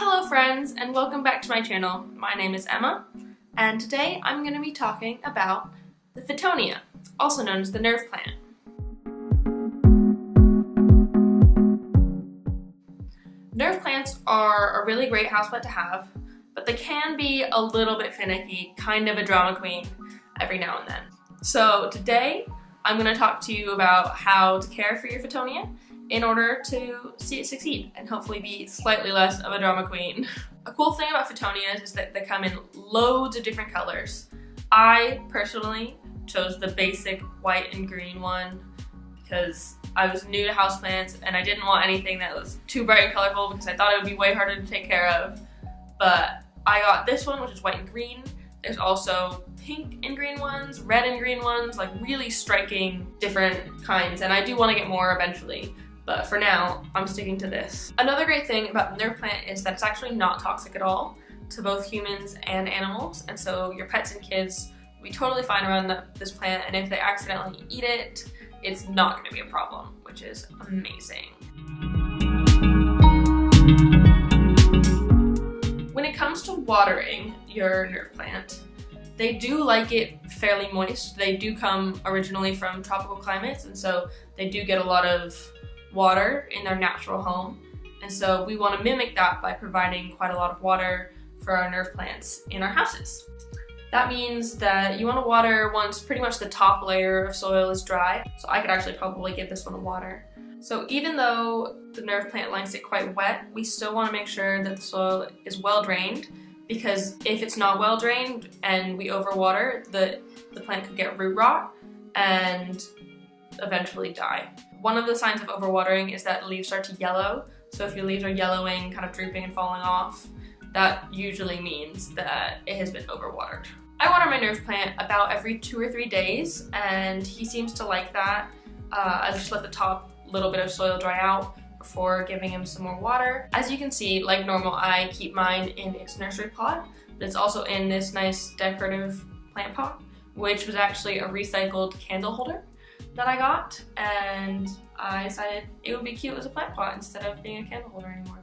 Hello friends, and welcome back to my channel. My name is Emma, and today I'm going to be talking about the Fittonia, also known as the nerve plant. Nerve plants are a really great houseplant to have, but they can be a little bit finicky, kind of a drama queen every now and then. So today I'm going to talk to you about how to care for your Fittonia in order to see it succeed and hopefully be slightly less of a drama queen. A cool thing about Fittonias is that they come in loads of different colors. I personally chose the basic white and green one because I was new to houseplants and I didn't want anything that was too bright and colorful because I thought it would be way harder to take care of. But I got this one, which is white and green. There's also pink and green ones, red and green ones, like really striking different kinds, and I do want to get more eventually. But for now, I'm sticking to this. Another great thing about the nerve plant is that it's actually not toxic at all to both humans and animals, and so your pets and kids will be totally fine around this plant, and if they accidentally eat it, it's not going to be a problem, which is amazing. When it comes to watering your nerve plant, they do like it fairly moist. They do come originally from tropical climates, and so they do get a lot of water in their natural home, and so we want to mimic that by providing quite a lot of water for our nerve plants in our houses. That means that you want to water once pretty much the top layer of soil is dry, so I could actually probably give this one a water. So even though the nerve plant likes it quite wet, we still want to make sure that the soil is well drained, because if it's not well drained and we overwater, the plant could get root rot and eventually die. One of the signs of overwatering is that the leaves start to yellow. So if your leaves are yellowing, kind of drooping and falling off, that usually means that it has been overwatered. I water my nerve plant about every 2 or 3 days, and he seems to like that. I just let the top little bit of soil dry out before giving him some more water. As you can see, like normal, I keep mine in its nursery pot, but it's also in this nice decorative plant pot, which was actually a recycled candle holder that I got, and I decided it would be cute as a plant pot instead of being a candle holder anymore.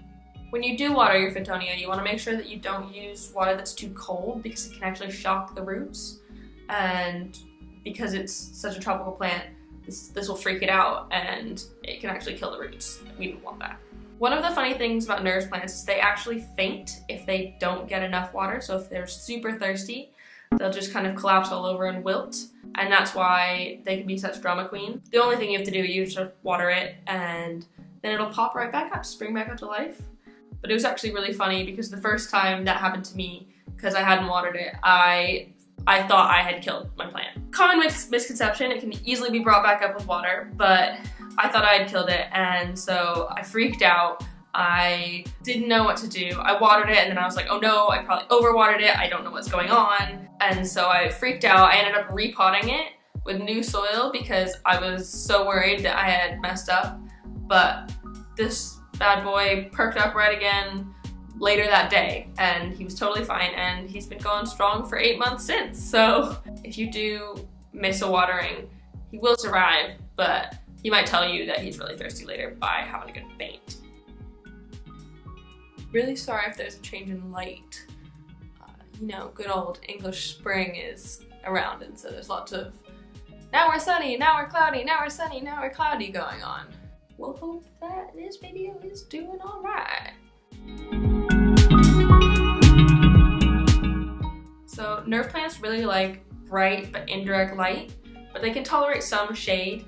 When you do water your Fittonia, you want to make sure that you don't use water that's too cold because it can actually shock the roots, and because it's such a tropical plant, this will freak it out and it can actually kill the roots. We don't want that. One of the funny things about nerve plants is they actually faint if they don't get enough water. So if they're super thirsty, they'll just kind of collapse all over and wilt, and that's why they can be such drama queen. The only thing you have to do is just water it, and then it'll pop right back up, spring back up to life. But it was actually really funny because the first time that happened to me, because I hadn't watered it, I thought I had killed my plant. Common misconception, it can easily be brought back up with water, but I thought I had killed it, and so I freaked out. I didn't know what to do. I watered it and then I was like, oh no, I probably overwatered it. I don't know what's going on. And so I freaked out. I ended up repotting it with new soil because I was so worried that I had messed up. But this bad boy perked up right again later that day, and he was totally fine, and he's been going strong for 8 months since. So if you do miss a watering, he will survive, but he might tell you that he's really thirsty later by having a good faint. Really sorry if there's a change in light. You know, good old English spring is around, and so there's lots of now we're sunny, now we're cloudy, now we're sunny, now we're cloudy going on. We'll hope that this video is doing alright. So nerve plants really like bright but indirect light, but they can tolerate some shade.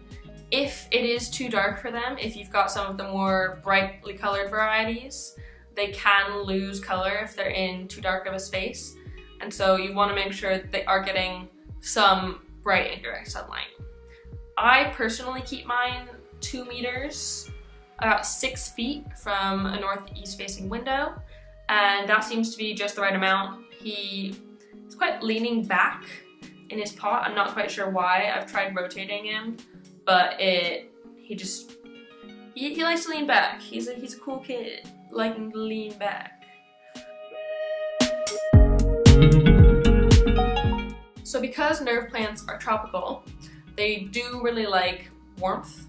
If it is too dark for them, if you've got some of the more brightly colored varieties, they can lose color if they're in too dark of a space. And so you want to make sure that they are getting some bright indirect sunlight. I personally keep mine 2 meters, about 6 feet from a northeast facing window, and that seems to be just the right amount. He's quite leaning back in his pot. I'm not quite sure why. I've tried rotating him, but he likes to lean back. He's a cool kid, liking to lean back. So because nerve plants are tropical, they do really like warmth,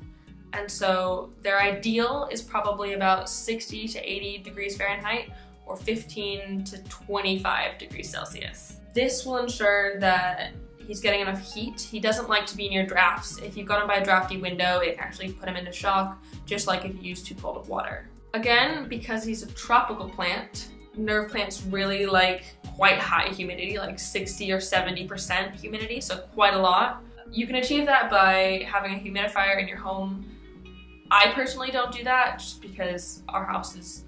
and so their ideal is probably about 60 to 80 degrees Fahrenheit, or 15 to 25 degrees Celsius. This will ensure that he's getting enough heat. He doesn't like to be near drafts. If you've got him by a drafty window, it can actually put him into shock, just like if you use too cold of water. Again, because he's a tropical plant, nerve plants really like quite high humidity, like 60 or 70% humidity, so quite a lot. You can achieve that by having a humidifier in your home. I personally don't do that just because our house is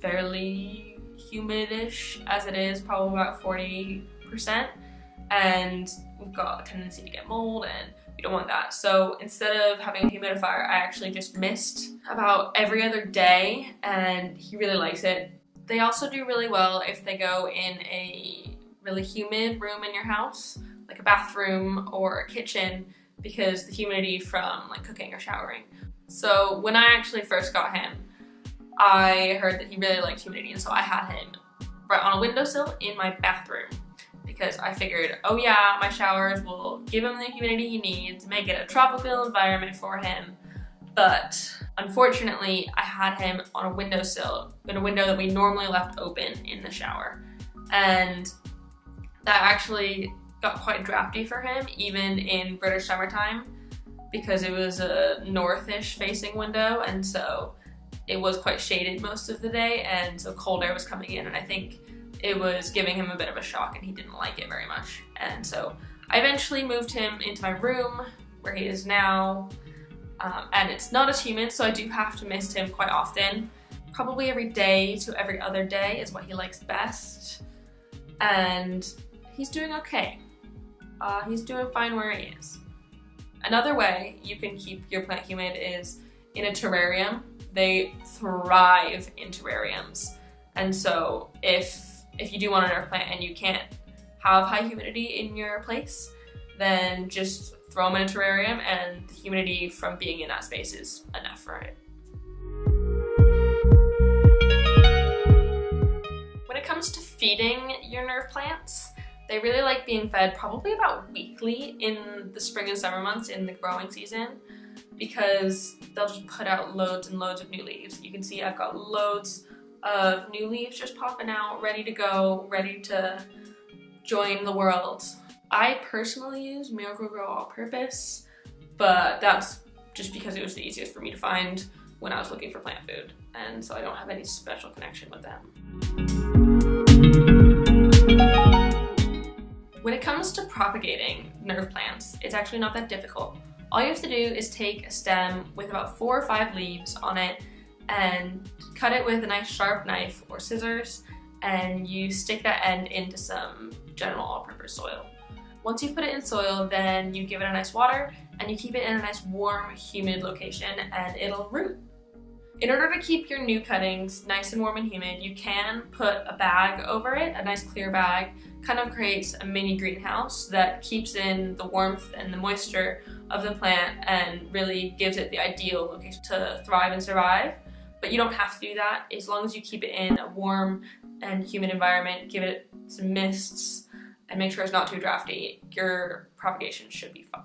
fairly humidish as it is, probably about 40%, and we've got a tendency to get mold and we don't want that. So instead of having a humidifier, I actually just mist about every other day, and he really likes it. They also do really well if they go in a really humid room in your house, like a bathroom or a kitchen, because the humidity from like cooking or showering. So when I actually first got him, I heard that he really liked humidity, and so I had him right on a windowsill in my bathroom, because I figured, oh yeah, my showers will give him the humidity he needs, make it a tropical environment for him. But unfortunately, I had him on a windowsill, in a window that we normally left open in the shower. And that actually got quite drafty for him, even in British summertime, because it was a northish facing window, and so it was quite shaded most of the day, and so cold air was coming in, and I think it was giving him a bit of a shock and he didn't like it very much. And so I eventually moved him into my room where he is now. And it's not as humid, so I do have to mist him quite often. Probably every day to every other day is what he likes best. And he's doing okay. He's doing fine where he is. Another way you can keep your plant humid is in a terrarium. They thrive in terrariums. And so if you do want a nerve plant and you can't have high humidity in your place, then just throw them in a terrarium, and the humidity from being in that space is enough for it. When it comes to feeding your nerve plants, they really like being fed probably about weekly in the spring and summer months in the growing season, because they'll just put out loads and loads of new leaves. You can see I've got loads of new leaves just popping out, ready to go, ready to join the world. I personally use Miracle-Gro All-Purpose, but that's just because it was the easiest for me to find when I was looking for plant food, and so I don't have any special connection with them. When it comes to propagating nerve plants, it's actually not that difficult. All you have to do is take a stem with about 4 or 5 leaves on it and cut it with a nice sharp knife or scissors, and you stick that end into some general all-purpose soil. Once you've put it in soil, then you give it a nice water and you keep it in a nice warm, humid location, and it'll root. In order to keep your new cuttings nice and warm and humid, you can put a bag over it, a nice clear bag. Kind of creates a mini greenhouse that keeps in the warmth and the moisture of the plant and really gives it the ideal location to thrive and survive. But you don't have to do that. As long as you keep it in a warm and humid environment, give it some mists, and make sure it's not too drafty, your propagation should be fine.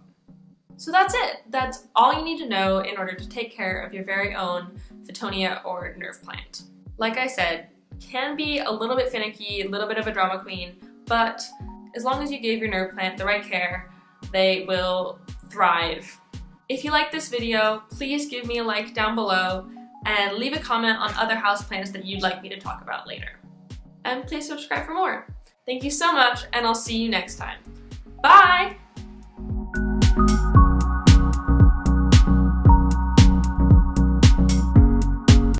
So that's it. That's all you need to know in order to take care of your very own Fittonia or nerve plant. Like I said, can be a little bit finicky, a little bit of a drama queen, but as long as you give your nerve plant the right care, they will thrive. If you like this video, please give me a like down below and leave a comment on other houseplants that you'd like me to talk about later. And please subscribe for more. Thank you so much, and I'll see you next time. Bye!